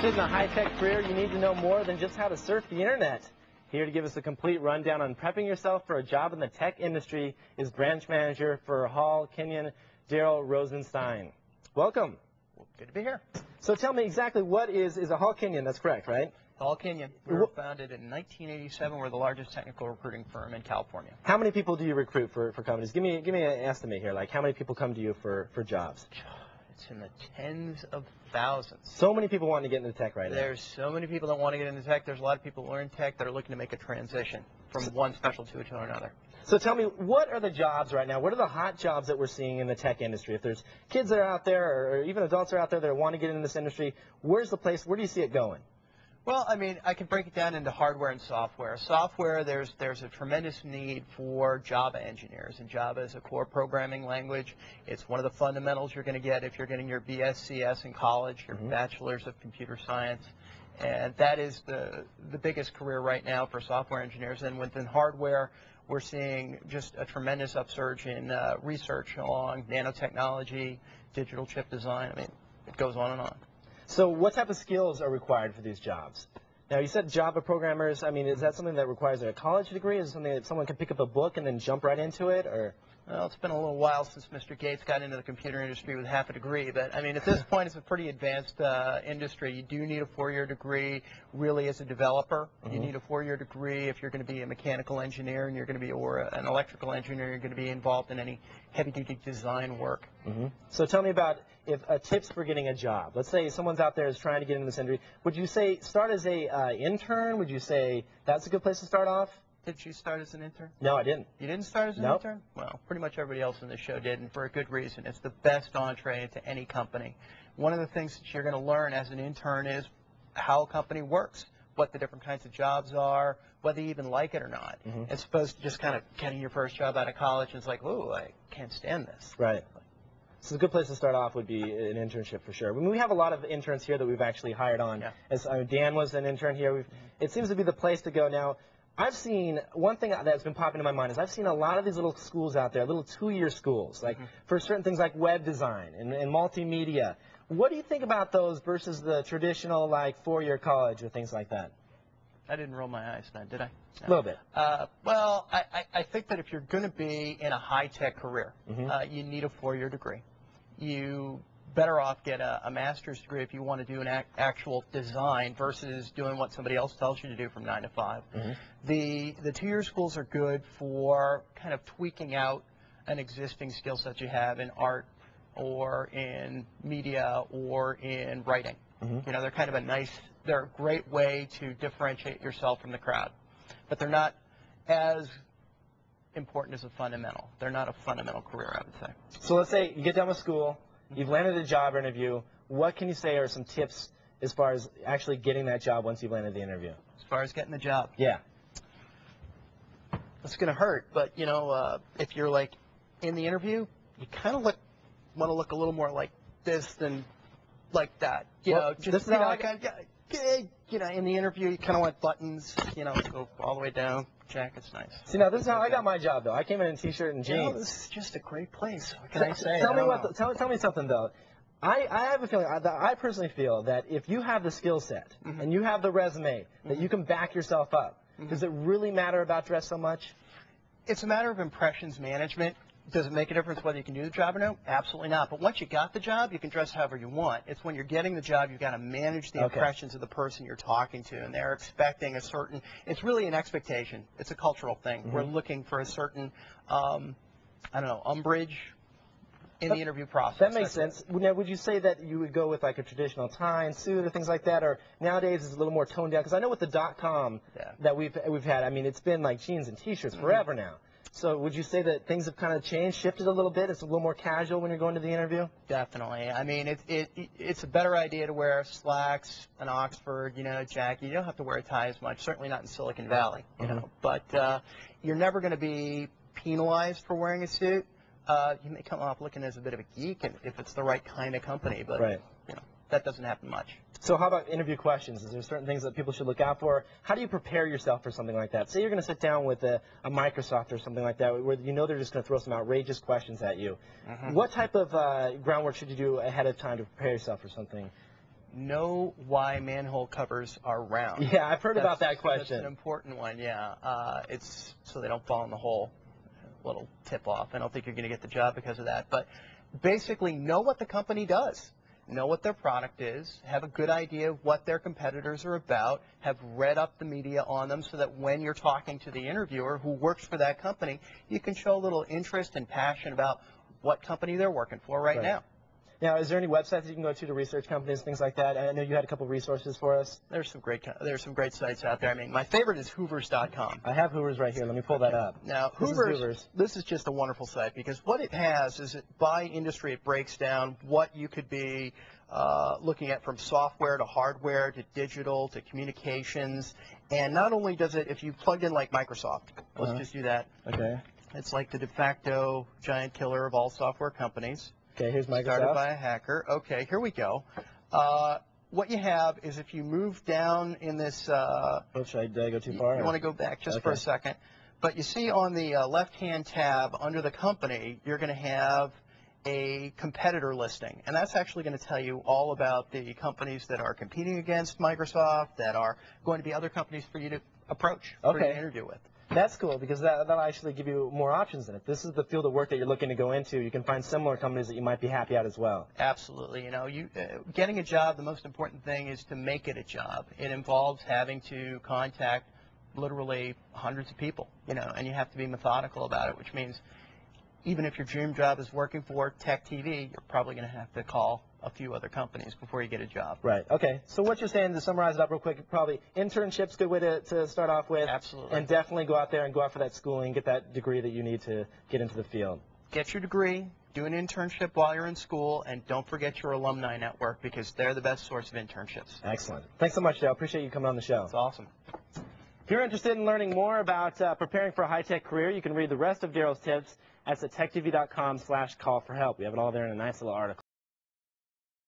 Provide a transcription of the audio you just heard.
In a high-tech career, you need to know more than just how to surf the internet. Here to give us a complete rundown on prepping yourself for a job in the tech industry is branch manager for Hall Kenyon, Darrell Rosenstein. Welcome. Well, good to be here. So tell me exactly what is a Hall Kenyon? That's correct, right? Hall Kenyon. We were founded in 1987. We're the largest technical recruiting firm in California. How many people do you recruit for companies? Give me an estimate here. Like how many people come to you for jobs? It's in the tens of thousands. So many people want to get into tech right now. There's so many people that want to get into tech. There's a lot of people who are in tech that are looking to make a transition from one specialty to another. So tell me, what are the jobs right now? What are the hot jobs that we're seeing in the tech industry? If there's kids that are out there or even adults that are out there that want to get into this industry, where's the place? Where do you see it going? Well, I mean, I can break it down into hardware and software. Software, there's a tremendous need for Java engineers, and Java is a core programming language. It's one of the fundamentals you're going to get if you're getting your BScs in college, your bachelor's of computer science, and that is the biggest career right now for software engineers. And within hardware, we're seeing just a tremendous upsurge in research along nanotechnology, digital chip design. I mean, it goes on and on. So what type of skills are required for these jobs? Now, you said Java programmers. I mean, is that something that requires a college degree? Is it something that someone can pick up a book and then jump right into it? Or? Well, it's been a little while since Mr. Gates got into the computer industry with half a degree. But, I mean, at this point, it's a pretty advanced industry. You do need a four-year degree, really, as a developer. You need a four-year degree if you're going to be a mechanical engineer and you're going to be, or an electrical engineer, you're going to be involved in any heavy-duty design work. So tell me about tips for getting a job. Let's say someone's out there is trying to get into this industry. Would you say start as a intern? Would you say that's a good place to start off? Did you start as an intern? No, I didn't. You didn't start as an intern? Well, pretty much everybody else in this show did, and for a good reason. It's the best entree into any company. One of the things that you're going to learn as an intern is how a company works, what the different kinds of jobs are, whether you even like it or not. As opposed to just kind of getting your first job out of college and it's like, ooh, I can't stand this. Right. So a good place to start off would be an internship for sure. I mean, we have a lot of interns here that we've actually hired on. Yeah. As Dan was an intern here. It seems to be the place to go now. I've seen, one thing that's been popping in my mind is I've seen a lot of these little schools out there, little two-year schools, like for certain things like web design and multimedia. What do you think about those versus the traditional like four-year college or things like that? I didn't roll my eyes then, did I? No. A little bit. Well, I think that if you're going to be in a high-tech career, you need a four-year degree. You better off get a master's degree if you want to do an actual design versus doing what somebody else tells you to do from 9 to 5. The two-year schools are good for kind of tweaking out an existing skill set you have in art or in media or in writing. You know, they're kind of they're a great way to differentiate yourself from the crowd. But they're not as important as a fundamental. They're not a fundamental career, I would say. So let's say you get done with school, you've landed a job interview. What can you say are some tips as far as actually getting that job once you've landed the interview? As far as getting the job? Yeah. It's going to hurt, but, you know, if you're, like, in the interview, you kind of want to look a little more like this than like that. You know, just, this is how you know, in the interview, you kind of want buttons, you know, go all the way down. Jacket's nice. See, now this is how I got my job, though. I came in a T-shirt and jeans. You know, this is just a great place. What can I say? Tell me something, though. I have a feeling, I personally feel that if you have the skill set and you have the resume, that you can back yourself up. Does it really matter about dress so much? It's a matter of impressions management. Does it make a difference whether you can do the job or no? Absolutely not. But once you got the job, you can dress however you want. It's when you're getting the job, you've got to manage the impressions of the person you're talking to, and they're expecting a certain, it's really an expectation. It's a cultural thing. We're looking for a certain, I don't know, umbrage in the interview process. That makes sense. Now, would you say that you would go with like a traditional tie and suit or things like that, or nowadays it's a little more toned down? Because I know with the .com that we've had, I mean, it's been like jeans and T-shirts forever now. So would you say that things have kind of changed, shifted a little bit? It's a little more casual when you're going to the interview? Definitely. I mean, it's a better idea to wear slacks, an Oxford, you know, jacket. You don't have to wear a tie as much, certainly not in Silicon Valley, you know. But you're never going to be penalized for wearing a suit. You may come off looking as a bit of a geek if it's the right kind of company, but you know, that doesn't happen much. So how about interview questions? Is there certain things that people should look out for? How do you prepare yourself for something like that? Say you're going to sit down with a Microsoft or something like that, where you know they're just going to throw some outrageous questions at you. What type of groundwork should you do ahead of time to prepare yourself for something? know why manhole covers are round. Yeah, I've heard about that question. That's an important one, yeah. It's so they don't fall in the hole. A little tip off. I don't think you're going to get the job because of that. But basically, know what the company does. Know what their product is, have a good idea of what their competitors are about, have read up the media on them so that when you're talking to the interviewer who works for that company, you can show a little interest and passion about what company they're working for right now. Now, is there any websites that you can go to research companies, things like that? I know you had a couple of resources for us. There's some great sites out there. I mean, my favorite is Hoovers.com. I have Hoovers right here. Let me pull that up. Now, this is just a wonderful site because what it has is by industry it breaks down what you could be looking at from software to hardware to digital to communications. And not only does it, if you plugged in like Microsoft, let's just do that. Okay. It's like the de facto giant killer of all software companies. Okay, here's Microsoft. Started by a hacker. Okay, here we go. What you have is if you move down in this... should I go too far? You want to go back just for a second. But you see on the left-hand tab under the company, you're going to have a competitor listing. And that's actually going to tell you all about the companies that are competing against Microsoft, that are going to be other companies for you to approach, for you to interview with. That's cool because that'll actually give you more options in it. This is the field of work that you're looking to go into. You can find similar companies that you might be happy at as well. Absolutely. You know, getting a job, the most important thing is to make it a job. It involves having to contact literally hundreds of people, you know, and you have to be methodical about it, which means even if your dream job is working for TechTV, you're probably going to have to call a few other companies before you get a job. Right. Okay. So what you're saying, to summarize it up real quick, probably internship's a good way to start off with. Absolutely. And definitely go out there and go out for that schooling, get that degree that you need to get into the field. Get your degree, do an internship while you're in school, and don't forget your alumni network because they're the best source of internships. Excellent. Thanks so much, Darrell. Appreciate you coming on the show. It's awesome. If you're interested in learning more about preparing for a high-tech career, you can read the rest of Darrell's tips at TechTV.com/call for help. We have it all there in a nice little article.